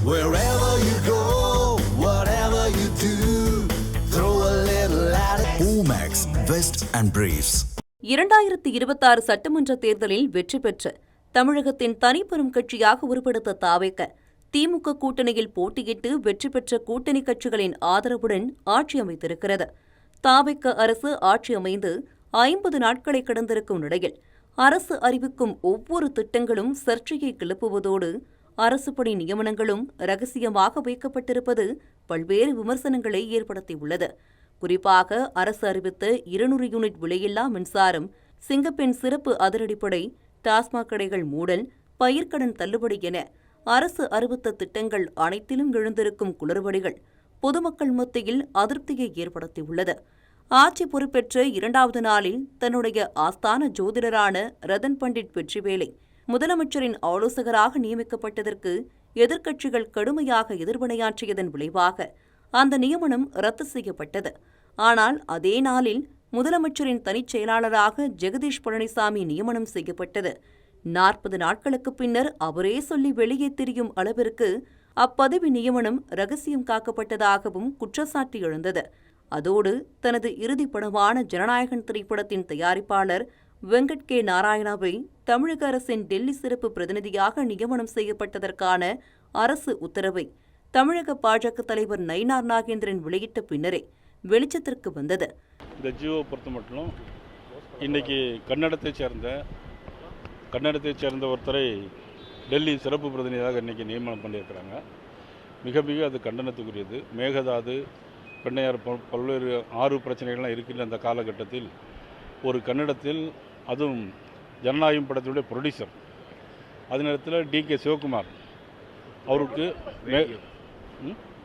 Wherever you go, whatever you do, throw a little at it. Omax, Vest and Briefs. 2026 சட்டமன்ற தேர்தலில் வெற்றி பெற்று தமிழகத்தின் தனிப்பெரும் கட்சியாக உருவெடுத்த தாவேக திமுக கூட்டணியில் போட்டியிட்டு வெற்றி பெற்ற கூட்டணி கட்சிகளின் ஆதரவுடன் ஆட்சி அமைத்திருக்கிறது. தாவேக அரசு ஆட்சி அமைந்து 50 நாட்களை கடந்திருக்கும் நிலையில் அரசு அறிவிக்கும் ஒவ்வொரு திட்டங்களும் சர்ச்சையை கிளப்புவதோடு அரசு பணி நியமனங்களும் ரகசியமாக வைக்கப்பட்டிருப்பது பல்வேறு விமர்சனங்களை ஏற்படுத்தியுள்ளது. குறிப்பாக அரசு அறிவித்த 200 யூனிட் விலையில்லா மின்சாரம், சிங்கப்பெண் சிறப்பு அதிரடிப்படை, டாஸ்மாக் கடைகள் மூடல், பயிர்க்கடன் தள்ளுபடி என அரசு அறிவித்த திட்டங்கள் அனைத்திலும் எழுந்திருக்கும் குளறுபடிகள் பொதுமக்கள் மத்தியில் அதிருப்தியை ஏற்படுத்தியுள்ளது. ஆட்சி பொறுப்பேற்ற 2வது நாளில் தன்னுடைய ஆஸ்தான ஜோதிடரான ரதன் பண்டிட் வெற்றிவேலை முதலமைச்சரின் ஆலோசகராக நியமிக்கப்பட்டதற்கு எதிர்க்கட்சிகள் கடுமையாக எதிர்வினையாற்றியதன் விளைவாக அந்த நியமனம் ரத்து செய்யப்பட்டது. ஆனால் அதே நாளில் முதலமைச்சரின் தனிச் செயலாளராக ஜெகதீஷ் பழனிசாமி நியமனம் செய்யப்பட்டது. 40 நாட்களுக்கு பின்னர் அவரே சொல்லி வெளியே திரியும் அளவிற்கு அப்பதவி நியமனம் ரகசியம் காக்கப்பட்டதாகவும் குற்றச்சாட்டு எழுந்தது. அதோடு தனது இறுதிப் படமான ஜனநாயகன் திரைப்படத்தின் தயாரிப்பாளர் வெங்கட் கே நாராயணாவை தமிழக அரசின் டெல்லி சிறப்பு பிரதிநிதியாக நியமனம் செய்யப்பட்டதற்கான அரசு உத்தரவை தமிழக பாஜக தலைவர் நயினார் நாகேந்திரன் வெளியிட்ட பின்னரே வெளிச்சத்திற்கு வந்தது. இந்த ஜியோ பொறுத்த மட்டும் இன்னைக்கு கன்னடத்தைச் சேர்ந்த ஒருத்தரை டெல்லி சிறப்பு பிரதிநிதியாக இன்னைக்கு நியமனம் பண்ணியிருக்கிறாங்க. மிக அது கண்டனத்துக்குரியது. மேகதாது, பெண்ணையார் பல்வேறு 6 பிரச்சனைகள்லாம் இருக்கின்ற அந்த காலகட்டத்தில் ஒரு கன்னடத்தில், அதுவும் ஜனநாயகம் படத்துடைய ப்ரொடியூசர், அதே நேரத்தில் DK சிவகுமார் அவருக்கு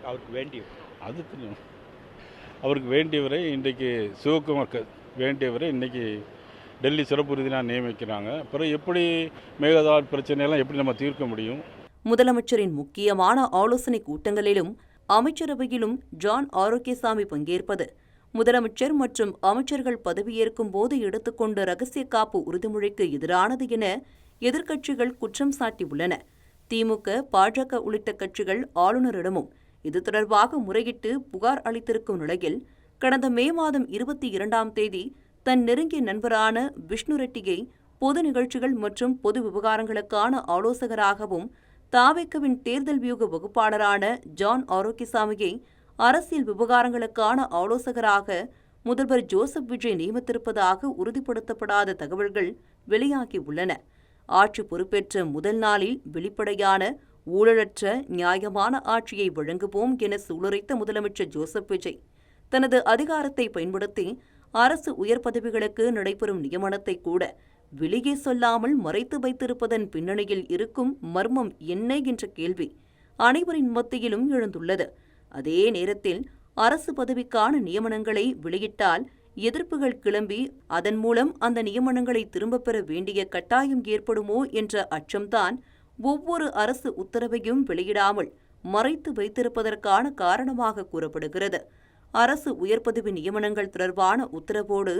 அது தெரியும், அவருக்கு வேண்டியவரை இன்றைக்கு சிவகுமார் வேண்டியவரை இன்றைக்கி டெல்லி சிறப்பு விருதினாக நியமிக்கிறாங்க. அப்புறம் எப்படி மேகதாது பிரச்சனையெல்லாம் எப்படி நம்ம தீர்க்க முடியும்? முதலமைச்சரின் முக்கியமான ஆலோசனை கூட்டங்களிலும் அமைச்சரவையிலும் ஜான் ஆரோக்கியசாமி பங்கேற்பது, முதலமைச்சர் மற்றும் அமைச்சர்கள் பதவியேற்கும் போது எடுத்துக்கொண்ட ரகசிய காப்பு உறுதிமொழிக்கு எதிரானது என எதிர்க்கட்சிகள் குற்றம் சாட்டியுள்ளன. திமுக, பாஜக உள்ளிட்ட கட்சிகள் ஆளுநரிடமும் இது தொடர்பாக முறையிட்டு புகார் அளித்திருக்கும் நிலையில் கடந்த மே மாதம் 22ஆம் தேதி தன் நெருங்கிய நண்பரான விஷ்ணு ரெட்டியை பொது நிகழ்ச்சிகள் மற்றும் பொது விவகாரங்களுக்கான ஆலோசகராகவும் தாவேகவின் தேர்தல் வியூக வகுப்பாளரான ஜான் ஆரோக்கியசாமியை அரசியல் விவகாரங்களுக்கான ஆலோசகராக முதல்வர் ஜோசப் விஜய் நியமித்திருப்பதாக உறுதிப்படுத்தப்படாத தகவல்கள் வெளியாகியுள்ளன. ஆட்சி பொறுப்பேற்ற முதல் நாளில் வெளிப்படையான, ஊழலற்ற, நியாயமான ஆட்சியை வழங்குவோம் என சூளுரைத்த முதலமைச்சர் ஜோசப் விஜய் தனது அதிகாரத்தை பயன்படுத்தி அரசு உயர் பதவிகளுக்கு நடைபெறும் நியமனத்தை கூட வெளியே சொல்லாமல் மறைத்து வைத்திருப்பதன் பின்னணியில் இருக்கும் மர்மம் என்ன என்ற கேள்வி அனைவரின் மத்தியிலும் எழுந்துள்ளது. அதே நேரத்தில் அரசு பதவிக்கான நியமனங்களை வெளியிட்டால் எதிர்ப்புகள் கிளம்பி அதன் மூலம் அந்த நியமனங்களை திரும்பப் பெற வேண்டிய கட்டாயம் ஏற்படுமோ என்ற அச்சம்தான் ஒவ்வொரு அரசு உத்தரவையும் வெளியிடாமல் மறைத்து வைத்திருப்பதற்கான காரணமாக கூறப்படுகிறது. அரசு உயர்பதவி நியமனங்கள் தொடர்பான உத்தரவோடு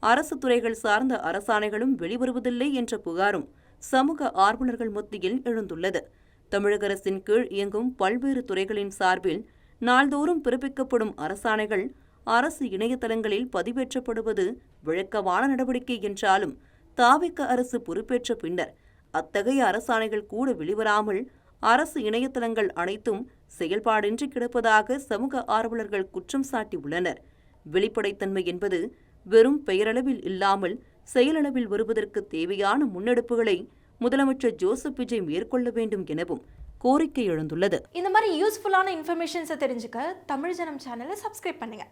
அரசு துறைகள் சார்ந்த அரசாணைகளும் வெளிவருவதில்லை என்ற புகாரும் சமூக ஆர்வலர்கள் மத்தியில் எழுந்துள்ளது. தமிழக அரசின் கீழ் இயங்கும் பல்வேறு துறைகளின் சார்பில் நாள்தோறும் பிறப்பிக்கப்படும் அரசாணைகள் அரசு இணையதளங்களில் பதிவேற்றப்படுவது வழக்கமான நடவடிக்கை என்றாலும் தாவேக அரசு பொறுப்பேற்ற பின்னர் அத்தகைய அரசாணைகள் கூட வெளிவராமல் அரசு இணையதளங்கள் அனைத்தும் செயல்பாடின்றி கிடப்பதாக சமூக ஆர்வலர்கள் குற்றம் சாட்டியுள்ளனர். வெளிப்படைத்தன்மை என்பது வெறும் பெயரளவில் இல்லாமல் செயலளவில் வருவதற்கு தேவையான முன்னெடுப்புகளை முதலமைச்சர் ஜோசப் விஜய் மேற்கொள்ள வேண்டும் எனவும் கோரிக்கை எழுந்துள்ளது. இந்த மாதிரி யூஸ்ஃபுல்லான இன்ஃபர்மேஷன்ஸை தெரிஞ்சுக்க தமிழ் ஜனம் சேனலை சப்ஸ்கிரைப் பண்ணுங்க.